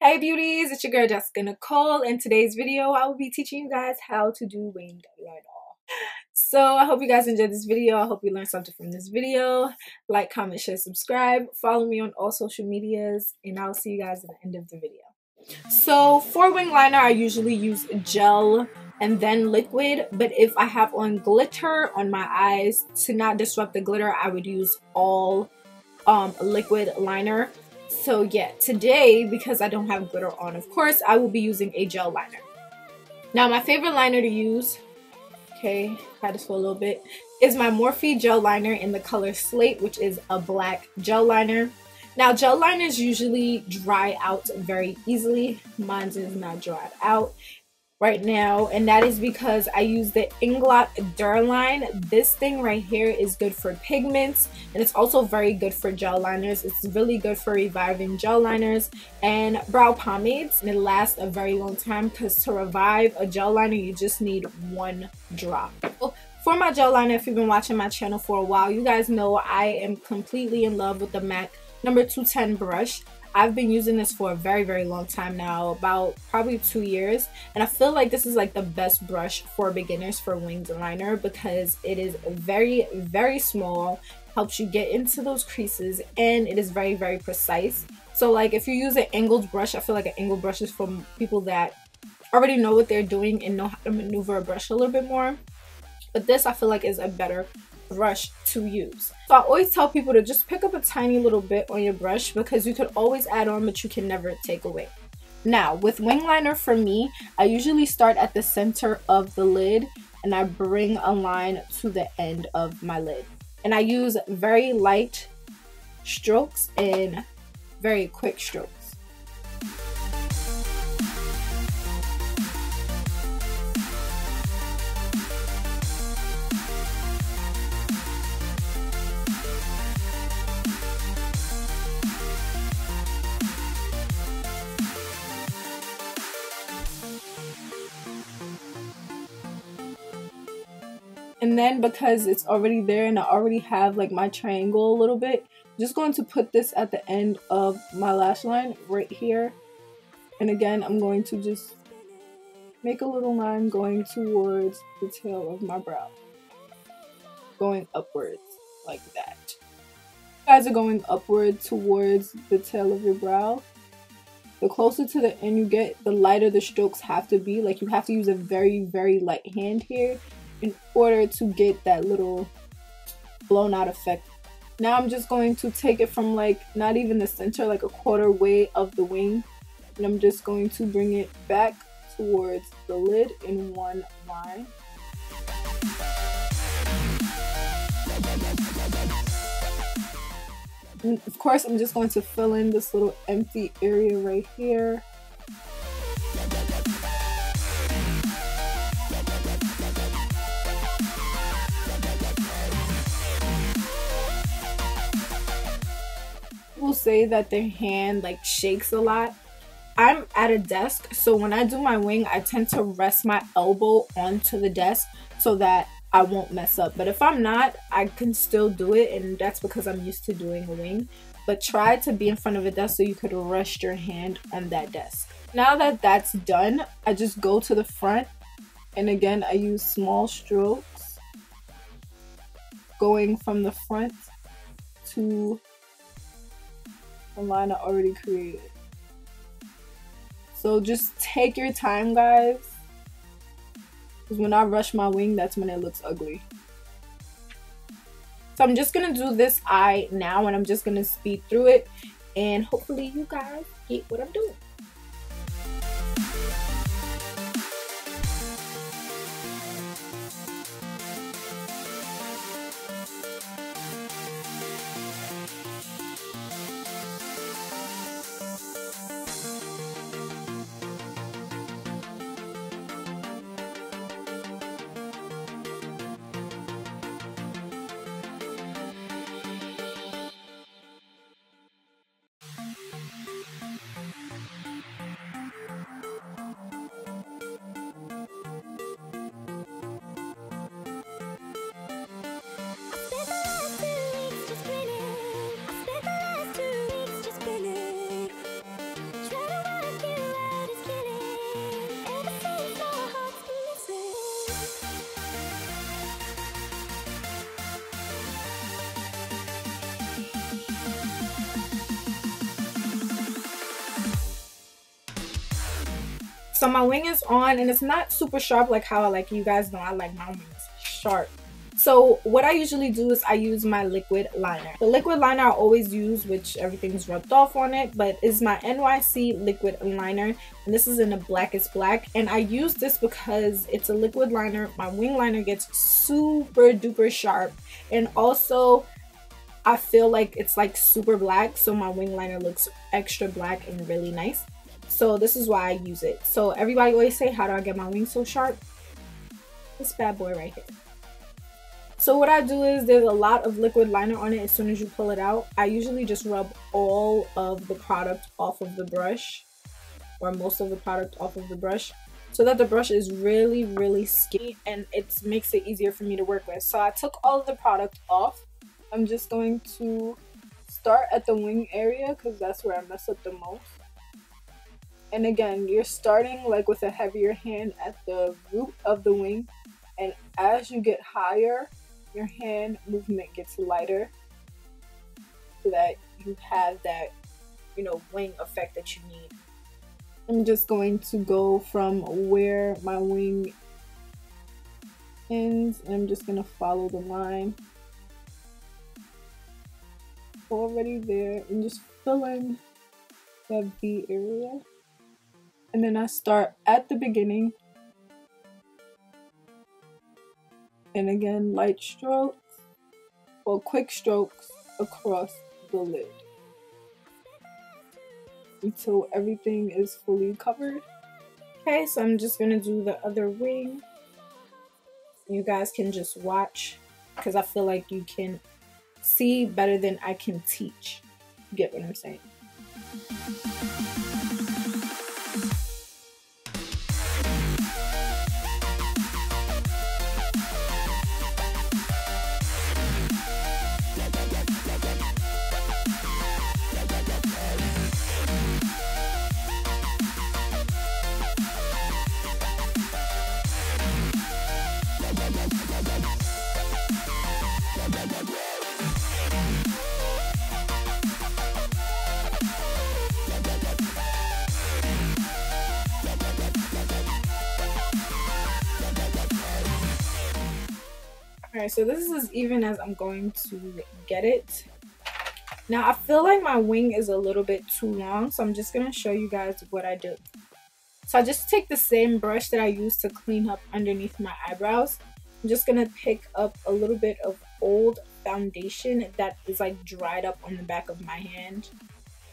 Hey beauties, it's your girl Jessica Nicole. In today's video, I will be teaching you guys how to do winged liner. So I hope you guys enjoyed this video. I hope you learned something from this video. Like, comment, share, subscribe. Follow me on all social medias, and I'll see you guys at the end of the video. So for wing liner, I usually use gel and then liquid, but if I have on glitter on my eyes, to not disrupt the glitter, I would use all liquid liner. So yeah, today, because I don't have glitter on, of course, I will be using a gel liner. Now my favorite liner to use, okay, had this for a little bit, is my Morphe gel liner in the color Slate, which is a black gel liner. Now gel liners usually dry out very easily. Mine is not dried out right now, and that is because I use the inglot duraline. This thing right here is good for pigments, and it's also very good for gel liners. It's really good for reviving gel liners and brow pomades, and it lasts a very long time, because to revive a gel liner you just need one drop. For my gel liner, if you've been watching my channel for a while, you guys know I am completely in love with the MAC number 210 brush. I've been using this for a very long time now, about probably 2 years, and I feel like this is like the best brush for beginners for winged liner, because it is very small, helps you get into those creases, and it is very precise. So like if you use an angled brush, I feel like an angled brush is for people that already know what they're doing and know how to maneuver a brush a little bit more, but this I feel like is a better brush to use. So I always tell people to just pick up a tiny little bit on your brush, because you could always add on but you can never take away. Now with wing liner, for me, I usually start at the center of the lid and I bring a line to the end of my lid, and I use very light strokes and very quick strokes. And then because it's already there and I already have like my triangle a little bit, I'm just going to put this at the end of my lash line right here. And again, I'm going to just make a little line going towards the tail of my brow, going upwards like that. You guys are going upward towards the tail of your brow. The closer to the end you get, the lighter the strokes have to be. Like you have to use a very light hand here in order to get that little blown out effect. Now I'm just going to take it from like not even the center, like a quarter way of the wing, and I'm just going to bring it back towards the lid in one line. And of course I'm just going to fill in this little empty area right here. People say that their hand like shakes a lot. I'm at a desk, so when I do my wing I tend to rest my elbow onto the desk so that I won't mess up. But if I'm not, I can still do it, and that's because I'm used to doing a wing. But try to be in front of a desk so you could rest your hand on that desk. Now that that's done, I just go to the front, and again I use small strokes going from the front to the line I already created. So just take your time, guys, because when I rush my wing, that's when it looks ugly. So I'm just gonna do this eye now, and I'm just gonna speed through it, and hopefully you guys get what I'm doing. So my wing is on, and it's not super sharp like how you guys know I like my wings sharp. So what I usually do is I use my liquid liner. The liquid liner I always use, which everything's rubbed off on it, but is my NYC liquid liner, and this is in the blackest black. And I use this because it's a liquid liner. My wing liner gets super duper sharp, and also I feel like it's like super black, so my wing liner looks extra black and really nice. So this is why I use it. So everybody always say, how do I get my wings so sharp? This bad boy right here. So what I do is, there's a lot of liquid liner on it. As soon as you pull it out, I usually just rub all of the product off of the brush, or most of the product off of the brush, so that the brush is really skinny, and it makes it easier for me to work with. So I took all of the product off. I'm just going to start at the wing area because that's where I mess up the most. And again, you're starting like with a heavier hand at the root of the wing, and as you get higher, your hand movement gets lighter so that you have that, you know, wing effect that you need. I'm just going to go from where my wing ends, and I'm just going to follow the line. Already there, and just fill in that V area. And then I start at the beginning. And again, light strokes or quick strokes across the lid until everything is fully covered. Okay, so I'm just gonna do the other wing. You guys can just watch because I feel like you can see better than I can teach. You get what I'm saying? Alright, so this is as even as I'm going to get it. Now I feel like my wing is a little bit too long, so I'm just going to show you guys what I do. So I just take the same brush that I used to clean up underneath my eyebrows. I'm just going to pick up a little bit of old foundation that is like dried up on the back of my hand.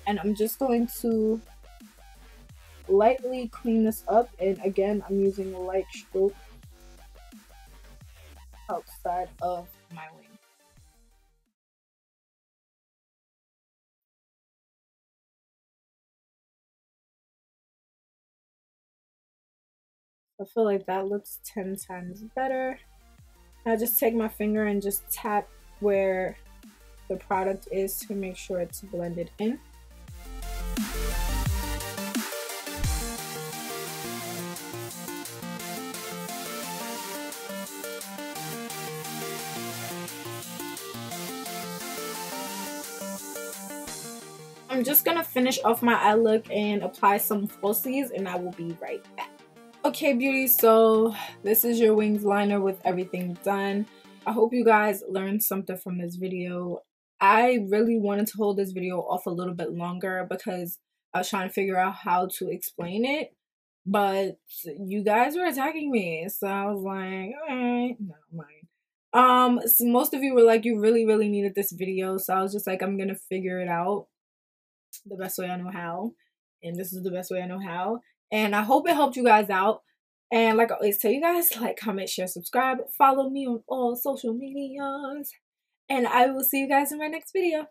And I'm just going to lightly clean this up, and again I'm using a light stroke outside of my wing. I feel like that looks 10 times better. I just take my finger and just tap where the product is to make sure it's blended in. I'm just gonna finish off my eye look and apply some falsies, and I will be right back. Okay, beauty, so this is your wings liner with everything done. I hope you guys learned something from this video. I really wanted to hold this video off a little bit longer because I was trying to figure out how to explain it, but you guys were attacking me, so I was like, alright, never mind. So most of you were like, you really needed this video, so I was just like, I'm gonna figure it out the best way I know how, and this is the best way I know how, and I hope it helped you guys out. And like I always tell you guys, like, comment, share, subscribe, follow me on all social medias, and I will see you guys in my next video.